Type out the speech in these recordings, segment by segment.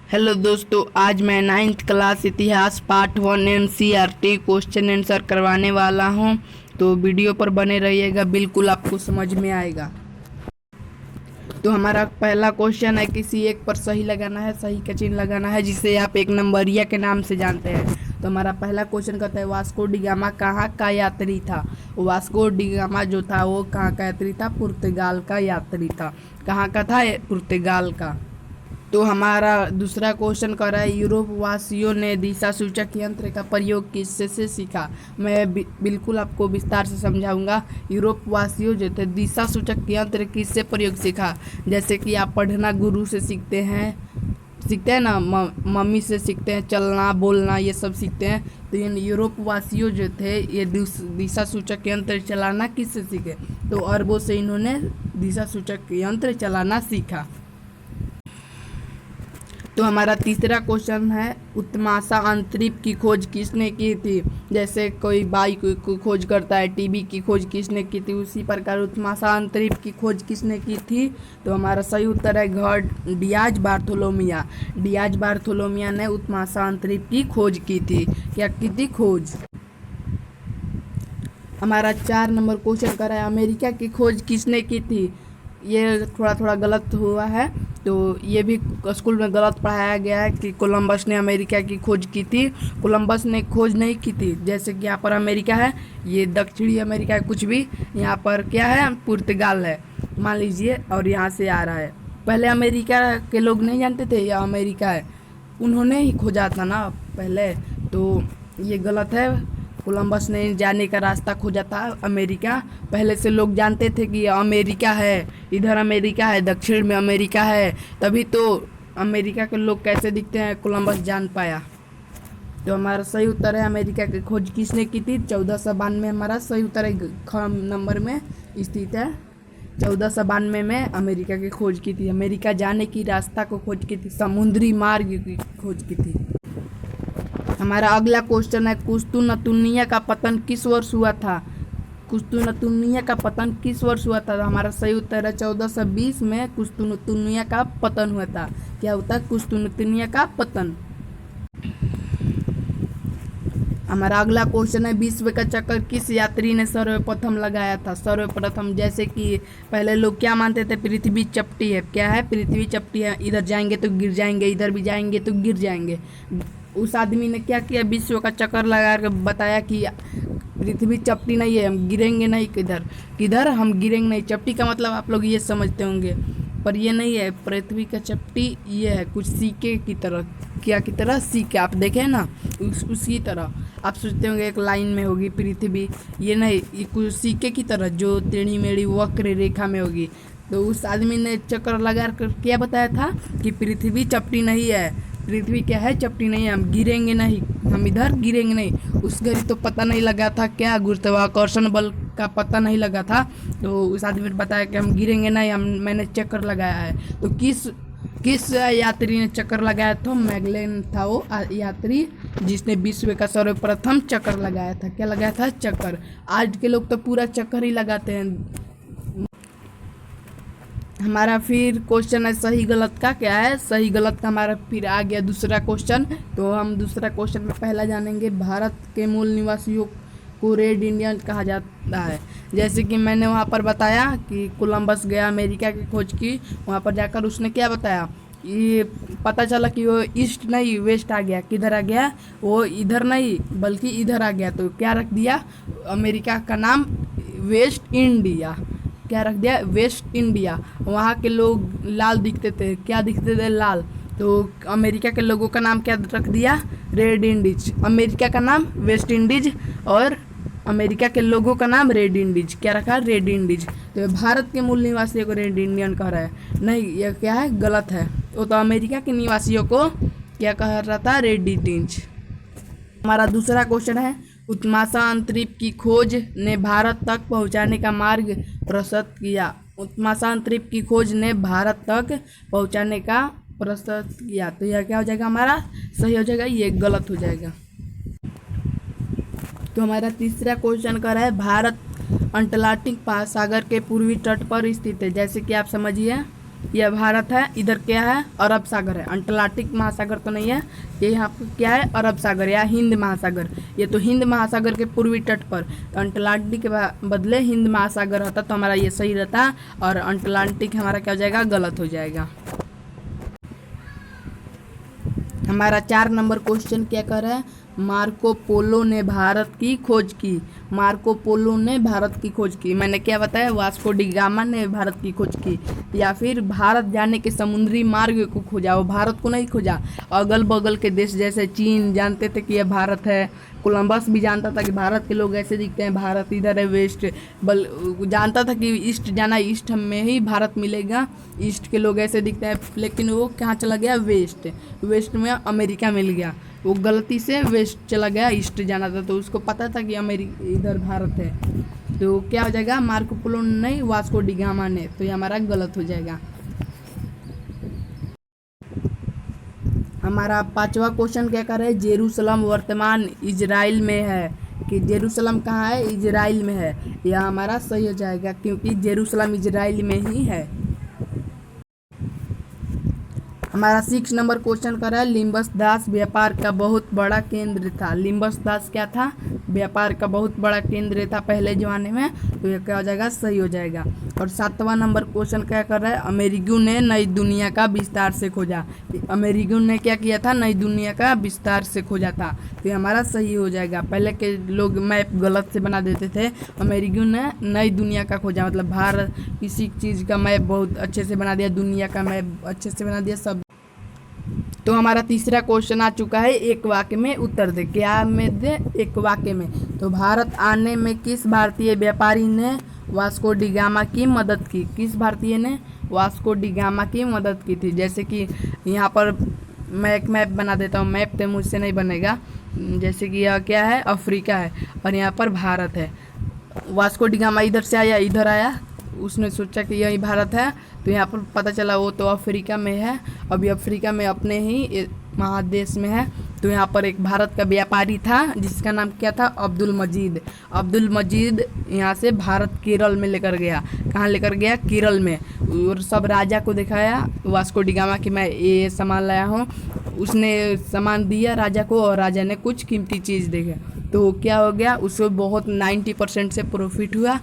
Hello दोस्तों, आज मैं 9th क्लास इतिहास पार्ट 1 NCERT क्वेश्चन आंसर करवाने वाला हूं। तो वीडियो पर बने रहिएगा, बिल्कुल आपको समझ में आएगा। तो हमारा पहला क्वेश्चन है, किसी एक पर सही लगाना है, सही का चिन्ह लगाना है, जिसे आप एक नंबरिया के नाम से जानते हैं। तो हमारा पहला क्वेश्चन कहता है, वास्को डी गामा कहाँ का यात्री था। वास्को डी गामा जो था वो कहाँ का यात्री था? पुर्तगाल का यात्री था। कहाँ का था? पुर्तगाल का। तो हमारा दूसरा क्वेश्चन कर रहा है, यूरोप वासियों ने दिशा सूचक यंत्र का प्रयोग किससे से सीखा। मैं बिल्कुल आपको विस्तार से समझाऊंगा। यूरोप वासियों जो थे, दिशा सूचक यंत्र किससे प्रयोग सीखा? जैसे कि आप पढ़ना गुरु से सीखते हैं ना, मम्मी से सीखते हैं, चलना बोलना ये सब सीखते हैं। तो ये यूरोप वासियों जो थे, ये दिशा सूचक यंत्र चलाना किससे सीखे? तो अरबों से इन्होंने दिशा सूचक यंत्र चलाना सीखा। तो हमारा तीसरा क्वेश्चन है, उत्माशा अंतरिक्ष की खोज किसने की थी। जैसे कोई बाइक की खोज करता है, टीवी की खोज किसने की थी, उसी प्रकार उत्माशा अंतरिक्ष की खोज किसने की थी? तो हमारा सही उत्तर है घ, डियाज बार्थोलोमिया। डियाज बार्थोलोमिया ने उत्माशा अंतरिक्ष की खोज की थी। क्या की थी? खोज। हमारा 4 नंबर क्वेश्चन कर रहा है, अमेरिका की खोज किसने की थी। ये थोड़ा गलत हुआ है, तो ये भी स्कूल में गलत पढ़ाया गया है कि कोलंबस ने अमेरिका की खोज की थी। कोलंबस ने खोज नहीं की थी। जैसे कि यहाँ पर अमेरिका है, ये दक्षिणी अमेरिका है, कुछ भी यहाँ पर क्या है, पुर्तगाल है मान लीजिए, और यहाँ से आ रहा है। पहले अमेरिका के लोग नहीं जानते थे यह अमेरिका है, उन्होंने ही खोजा था ना पहले। तो ये गलत है। कोलंबस ने जाने का रास्ता खोजा था अमेरिका। पहले से लोग जानते थे कि अमेरिका है, इधर अमेरिका है, दक्षिण में अमेरिका है, तभी तो अमेरिका के लोग कैसे दिखते हैं कोलंबस जान पाया। तो हमारा सही उत्तर है, अमेरिका की खोज किसने की थी? 1492 हमारा सही उत्तर है, ख नंबर में स्थित है। 1492 में अमेरिका की खोज की थी। अमेरिका जाने की रास्ता को खोज की थी, समुद्री मार्ग की खोज की थी। हमारा अगला क्वेश्चन है, कुस्तुनतुनिया का पतन किस वर्ष हुआ था। कुस्तुनतुनिया का पतन किस वर्ष हुआ था? हमारा सही उत्तर है 1420 में कुस्तुनतुनिया का पतन हुआ था। क्या होता है? कुस्तुनतुनिया का पतन। हमारा अगला क्वेश्चन है, विश्व का चक्कर किस यात्री ने सर्वप्रथम लगाया था। सर्वप्रथम, जैसे कि पहले लोग क्या मानते थे, पृथ्वी चपटी है। क्या है? पृथ्वी चपटी है, इधर जाएंगे तो गिर जाएंगे, इधर भी जाएंगे तो गिर जाएंगे। उस आदमी ने क्या किया, विश्व का चक्कर लगा कर बताया कि पृथ्वी चपटी नहीं है, हम गिरेंगे नहीं। किधर किधर हम गिरेंगे नहीं। चपटी का मतलब आप लोग ये समझते होंगे, पर ये नहीं है। पृथ्वी का चपटी ये है, कुछ सिक्के की तरह। क्या की तरह? सिक्के, आप देखें ना उसी तरह। आप सोचते होंगे एक लाइन में होगी पृथ्वी, ये नहीं, ये कुछ सिक्के की तरह जो टेढ़ी मेढ़ी वक्र रेखा में होगी। तो उस आदमी ने चक्कर लगा कर क्या बताया था कि पृथ्वी चपटी नहीं है। पृथ्वी क्या है? चपटी नहीं है, हम गिरेंगे नहीं, हम इधर गिरेंगे नहीं। उस घड़ी तो पता नहीं लगा था क्या, गुरुत्वाकर्षण बल का पता नहीं लगा था। तो उस आदमी ने बताया कि हम गिरेंगे नहीं, मैंने चक्कर लगाया है। तो किस यात्री ने चक्कर लगाया था? मैगलेन था वो यात्री, जिसने विश्व का सर्वप्रथम चक्कर लगाया था। क्या लगाया था? चक्कर। आज के लोग तो पूरा चक्कर ही लगाते हैं। हमारा फिर क्वेश्चन है, सही गलत का क्या है? सही गलत का हमारा फिर आ गया दूसरा क्वेश्चन। तो हम दूसरा क्वेश्चन में पहला जानेंगे, भारत के मूल निवासियों को रेड इंडियन कहा जाता है। जैसे कि मैंने वहाँ पर बताया कि कोलंबस गया, अमेरिका की खोज की, वहाँ पर जाकर उसने क्या बताया, ये पता चला कि वो ईस्ट नहीं वेस्ट आ गया। किधर आ गया? वो इधर नहीं बल्कि इधर आ गया। तो क्या रख दिया अमेरिका का नाम? Waste India. क्या रख दिया? Waste India. वहाँ के लोग लाल दिखते थे। क्या दिखते थे? लाल। तो अमेरिका के लोगों का नाम क्या रख दिया? Red Indies. अमेरिका का नाम वेस्ट इंडीज और अमेरिका के लोगों का नाम रेड इंडीज। क्या रखा? Red Indies. तो भारत के मूल निवासियों को रेड इंडियन कह रहा है, नहीं, यह क्या है? गलत है। वो तो अमेरिका के निवासियों को क्या कह रहा था? Red Indies. हमारा दूसरा क्वेश्चन है, उत्माशा अंतरिक्ष की खोज ने भारत तक पहुंचाने का मार्ग प्रशस्त किया। उत्माशा अंतरिक्ष की खोज ने भारत तक पहुंचाने का प्रशस्त किया। तो यह क्या हो जाएगा? हमारा सही हो जाएगा, ये गलत हो जाएगा। तो हमारा तीसरा क्वेश्चन कर रहा है, भारत अटलांटिक महासागर के पूर्वी तट पर स्थित है। जैसे कि आप समझिए, यह भारत है, इधर क्या है, अरब सागर है। अटलांटिक महासागर तो नहीं है, ये यहाँ पर क्या है, अरब सागर या हिंद महासागर। ये तो हिंद महासागर के पूर्वी तट पर, तो अटलांटिक के बदले हिंद महासागर होता तो हमारा ये सही रहता, और अटलांटिक हमारा क्या हो जाएगा, गलत हो जाएगा। हमारा 4 नंबर क्वेश्चन क्या कर रहा है, मार्को पोलो ने भारत की खोज की। मार्को पोलो ने भारत की खोज की, मैंने क्या बताया, वास्को डी गामा ने भारत की खोज की, या फिर भारत जाने के समुद्री मार्ग को खोजा। वो भारत को नहीं खोजा, अगल बगल के देश जैसे चीन जानते थे कि यह भारत है, कोलंबस भी जानता था कि भारत के लोग ऐसे दिखते हैं, भारत इधर है, वेस्ट जानता था कि ईस्ट जाना, ईस्ट में ही भारत मिलेगा, ईस्ट के लोग ऐसे दिखते हैं, लेकिन वो कहाँ चला गया, वेस्ट। वेस्ट में अमेरिका मिल गया, वो गलती से वेस्ट चला गया, ईस्ट जाना था, तो उसको पता था कि अमेरिका इधर भारत है, तो क्या हो जाएगा, मार्को पोलो नहीं, वास्को डी गामा ने, तो ये हमारा गलत हो जाएगा। हमारा 5वां क्वेश्चन क्या कर रहा है, जेरूसलम वर्तमान इजराइल में है, कि जेरूसलम कहाँ है, इजराइल में है। यह हमारा सही हो जाएगा, क्योंकि जेरूसलम इजराइल में ही है। हमारा 6 नंबर क्वेश्चन कर रहा है, लिम्बस दास व्यापार का बहुत बड़ा केंद्र था। लिम्बस दास क्या था, व्यापार का बहुत बड़ा केंद्र था पहले ज़माने में, तो ये क्या हो जाएगा, सही हो जाएगा। और 7वां नंबर क्वेश्चन क्या कर रहा है, अमेरिगू ने नई दुनिया का विस्तार से खोजा। अमेरिगू ने क्या किया था, नई दुनिया का विस्तार से खोजा था, तो ये हमारा सही हो जाएगा। पहले के लोग मैप गलत से बना देते थे, अमेरिगू ने नई दुनिया का खोजा, मतलब भारत किसी चीज़ का मैप बहुत अच्छे से बना दिया, दुनिया का मैप अच्छे से बना दिया सब। तो हमारा तीसरा क्वेश्चन आ चुका है, एक वाक्य में उत्तर दे। क्या में दे, एक वाक्य में। तो भारत आने में किस भारतीय व्यापारी ने वास्को डी गामा की मदद की। किस भारतीय ने वास्को डी गामा की मदद की थी। जैसे कि यहाँ पर मैं एक मैप बना देता हूँ, मैप तो मुझसे नहीं बनेगा। जैसे कि यह क्या है, अफ्रीका है, और यहाँ पर भारत है। वास्को डी गामा इधर से आया, इधर आया, उसने सोचा कि यही भारत है, तो यहाँ पर पता चला वो तो अफ्रीका में है। अभी अफ्रीका में अपने ही महादेश में है। तो यहाँ पर एक भारत का व्यापारी था जिसका नाम क्या था, अब्दुल मजीद। अब्दुल मजीद यहाँ से भारत केरल में लेकर गया। कहाँ लेकर गया, केरल में। और सब राजा को दिखाया वास्को डी गामा कि मैं ये सामान लाया हूँ। उसने सामान दिया राजा को, और राजा ने कुछ कीमती चीज़ देखा, तो क्या हो गया, उसको बहुत 90% से प्रॉफिट हुआ।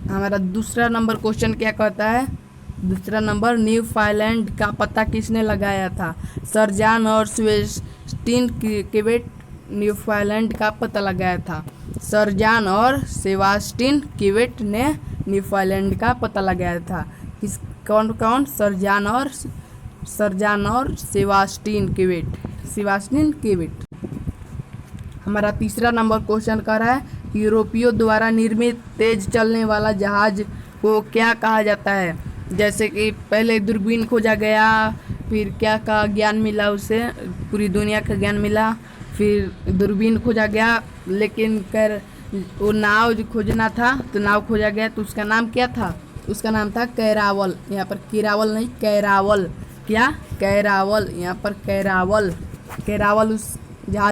हमारा दूसरा नंबर क्वेश्चन क्या कहता है, दूसरा नंबर, न्यूफाउंडलैंड का पता किसने लगाया था। सर जॉन और सेबास्टियन क्विवेट न्यूफाउंडलैंड का पता लगाया था। सर जॉन और सेबास्टियन क्विवेट ने न्यूफाउंडलैंड का पता लगाया था। किस कौन कौन, सर जॉन और सेबास्टियन क्विवेट। हमारा तीसरा नंबर क्वेश्चन कर रहा है, यूरोपियों द्वारा निर्मित तेज चलने वाला जहाज को क्या कहा जाता है। जैसे कि पहले दूरबीन खोजा गया, फिर क्या का ज्ञान मिला, उसे पूरी दुनिया का ज्ञान मिला, फिर दूरबीन खोजा गया, लेकिन वो नाव जो खोजना था, तो नाव खोजा गया, तो उसका नाम क्या था, उसका नाम था कैरावल। यहाँ पर किरावल नहीं, कैरावल। क्या, कैरावल, यहाँ पर कैरावल उस जहाज।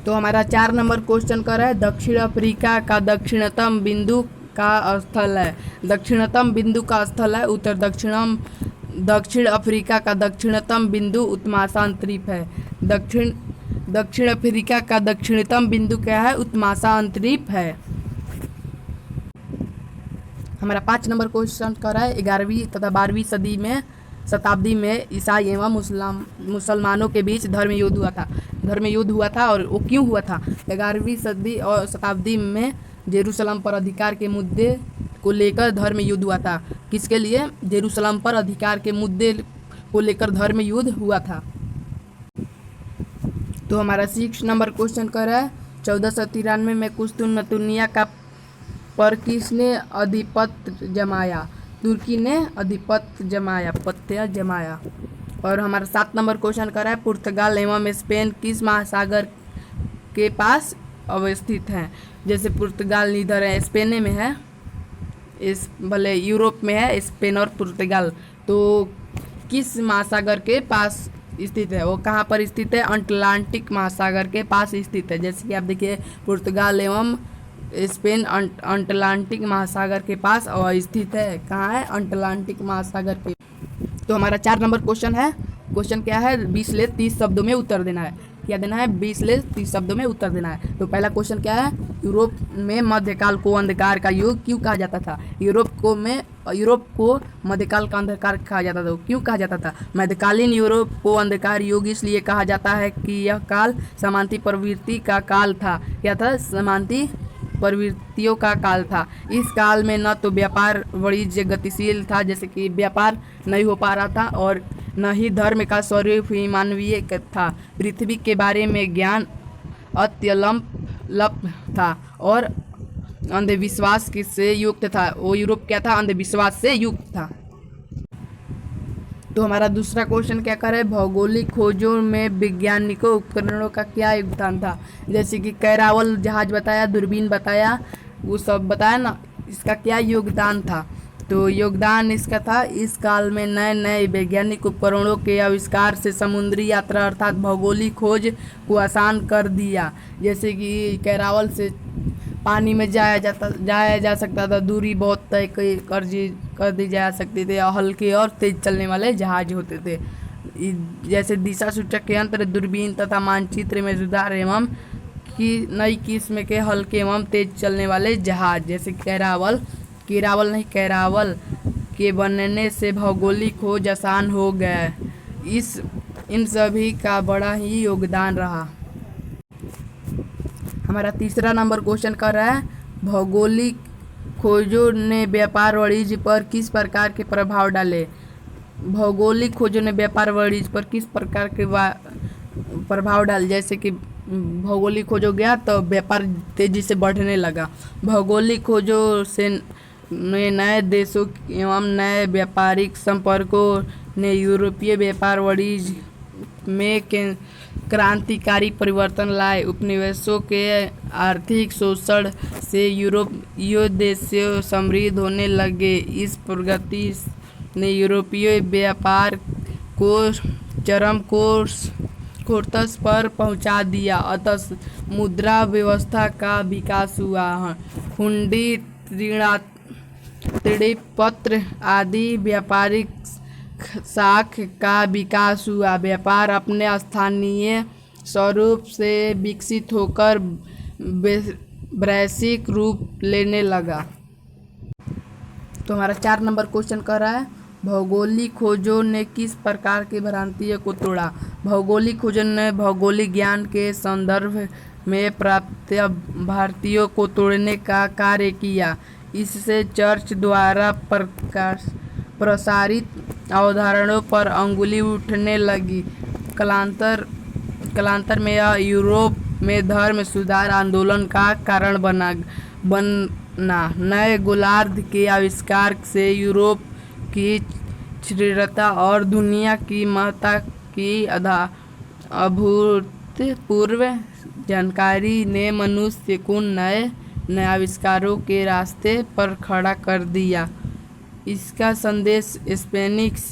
तो हमारा 4 नंबर क्वेश्चन कर रहा है, दक्षिण अफ्रीका का दक्षिणतम बिंदु का स्थल है। दक्षिणतम बिंदु का स्थल है उत्तर दक्षिण अफ्रीका का दक्षिणतम बिंदु उत्तमाशांत द्वीप है। दक्षिण अफ्रीका का दक्षिणतम बिंदु क्या है, उत्तमाशांत द्वीप है। हमारा 5 नंबर क्वेश्चन कर रहा है, 11वीं तथा 12वीं शताब्दी में ईसाई एवं मुसलमानों के बीच धर्म युद्ध हुआ था, और वो क्यों हुआ था। 11वीं सदी और शताब्दी में जेरूसलम पर अधिकार के मुद्दे को लेकर धर्म युद्ध हुआ था। किसके लिए, जेरूसलम पर अधिकार के मुद्दे को लेकर धर्म युद्ध हुआ था। तो हमारा 6 नंबर क्वेश्चन कर रहा है, 1493 में कुस्तुनतुनिया का पर किसने आधिपत्य जमाया। तुर्की ने आधिपत्य जमाया। और हमारा 7 नंबर क्वेश्चन कर रहा है, पुर्तगाल एवं स्पेन किस महासागर के पास अवस्थित हैं। जैसे पुर्तगाल इधर है, स्पेन में है, इस भले यूरोप में है स्पेन और पुर्तगाल, तो किस महासागर के पास स्थित है, वो कहाँ पर स्थित है, अटलांटिक महासागर के पास स्थित है। जैसे कि आप देखिए, पुर्तगाल एवं स्पेन अटलांटिक महासागर के पास स्थित है। कहाँ है? अटलांटिक महासागर के। तो हमारा 4 नंबर क्वेश्चन है। क्वेश्चन क्या है? 20 ले 30 शब्दों में उत्तर देना है। क्या देना है? 20 ले 30 शब्दों में उत्तर देना है। तो पहला क्वेश्चन क्या है? यूरोप में मध्यकाल को अंधकार का युग क्यों कहा जाता था? यूरोप को मध्यकाल का अंधकार कहा जाता था। क्यों कहा जाता था? मध्यकालीन यूरोप को अंधकार युग इसलिए कहा जाता है कि यह काल समांति प्रवृत्ति का काल था। क्या था? समांति प्रवृत्तियों का काल था। इस काल में न तो व्यापार वाणिज्य गतिशील था, जैसे कि व्यापार नहीं हो पा रहा था, और न ही धर्म का स्वरूप ही मानवीय था। पृथ्वी के बारे में ज्ञान अत्यल्प था और अंधविश्वास से युक्त था। वो यूरोप क्या था? अंधविश्वास से युक्त था। तो हमारा दूसरा क्वेश्चन क्या कर रहा है? भौगोलिक खोजों में वैज्ञानिकों उपकरणों का क्या योगदान था? जैसे कि कैरावल जहाज बताया, दूरबीन बताया, वो सब बताया ना, इसका क्या योगदान था? तो योगदान इसका था, इस काल में नए नए वैज्ञानिक उपकरणों के आविष्कार से समुद्री यात्रा अर्थात भौगोलिक खोज को आसान कर दिया। जैसे कि कैरावल से पानी में जाया जा सकता था, दूरी बहुत तय कर दी जा सकती थी, हल्के और तेज चलने वाले जहाज होते थे। जैसे दिशा सूचक के यंत्र, दूरबीन तथा मानचित्र में सुधार एवं की नई किस्म के हल्के एवं तेज चलने वाले जहाज, जैसे कैरावल के बनने से भौगोलिक खोज आसान हो गया। इन सभी का बड़ा ही योगदान रहा। हमारा तीसरा नंबर क्वेश्चन कर रहा है, भौगोलिक खोजों ने व्यापार वाणिज्य पर किस प्रकार के प्रभाव डाले? भौगोलिक खोजों ने व्यापार वाणिज्य पर किस प्रकार के प्रभाव डाले? जैसे कि भौगोलिक खोजों गया तो व्यापार तेजी से बढ़ने लगा। भौगोलिक खोजों से नए देशों एवं नए व्यापारिक संपर्कों ने यूरोपीय व्यापार वाणिज्य में क्रांतिकारी परिवर्तन लाए। उपनिवेशों के आर्थिक शोषण से यूरोपीय देश समृद्ध होने लगे। इस प्रगति ने यूरोपीय व्यापार को चरम कोर्स पर पहुंचा दिया। अतः मुद्रा व्यवस्था का विकास हुआ। हुंडी, ऋणपत्र आदि व्यापारिक शाख का विकास हुआ। व्यापार अपने स्थानीय स्वरूप से विकसित होकर वैश्विक रूप लेने लगा। तो हमारा 4 नंबर क्वेश्चन कर रहा है, भौगोलिक खोजों ने किस प्रकार की भ्रांतियों को तोड़ा? भौगोलिक खोजों ने भौगोलिक ज्ञान के संदर्भ में प्राप्त भ्रांतियों को तोड़ने का कार्य किया। इससे चर्च द्वारा प्रसारित अवधारणाओं पर अंगुली उठने लगी। कालांतर में यह यूरोप में धर्म सुधार आंदोलन का कारण बना। नए गोलार्ध के आविष्कार से यूरोप की क्षीरता और दुनिया की महत्ता की अभूतपूर्व जानकारी ने मनुष्य को नए आविष्कारों के रास्ते पर खड़ा कर दिया। इसका संदेश स्पेनिश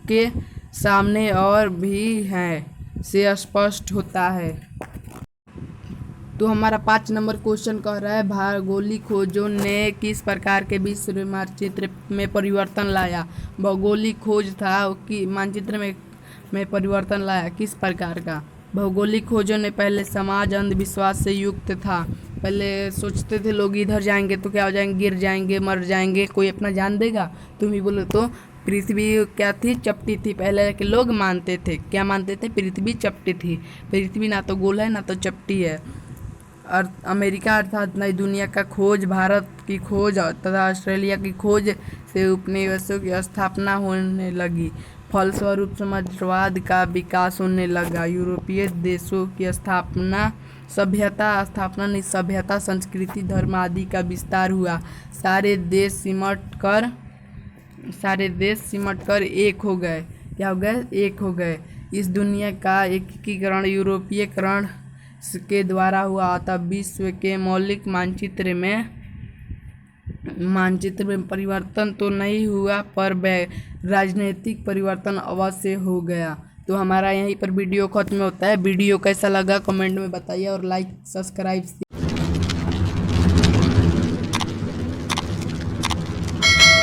के सामने और भी है से स्पष्ट होता है। तो हमारा 5 नंबर क्वेश्चन कह रहा है, भौगोलिक खोजों ने किस प्रकार के विश्व मानचित्र में परिवर्तन लाया? भौगोलिक खोज था कि मानचित्र में परिवर्तन लाया। किस प्रकार का? भौगोलिक खोजों ने पहले समाज अंधविश्वास से युक्त था। पहले सोचते थे लोग इधर जाएंगे तो क्या हो जाएंगे, गिर जाएंगे, मर जाएंगे, कोई अपना जान देगा। तुम ही बोलो तो पृथ्वी क्या थी? चपटी थी। पहले के लोग मानते थे, क्या मानते थे? पृथ्वी चपटी थी। पृथ्वी ना तो गोल है ना तो चपटी है। और अमेरिका अर्थात नई दुनिया का खोज, भारत की खोज तथा ऑस्ट्रेलिया की खोज से उपनिवेशों की स्थापना होने लगी। फलस्वरूप समाजवाद का विकास होने लगा। यूरोपीय देशों की सभ्यता, संस्कृति, धर्म आदि का विस्तार हुआ। सारे देश सिमट कर एक हो गए। क्या हो गए? एक हो गए। इस दुनिया का एकीकरण यूरोपीयकरण के द्वारा हुआ। अतः विश्व के मौलिक मानचित्र में परिवर्तन तो नहीं हुआ, पर राजनीतिक परिवर्तन अवश्य हो गया। तो हमारा यहीं पर वीडियो खत्म होता है। वीडियो कैसा लगा कमेंट में बताइए और लाइक सब्सक्राइब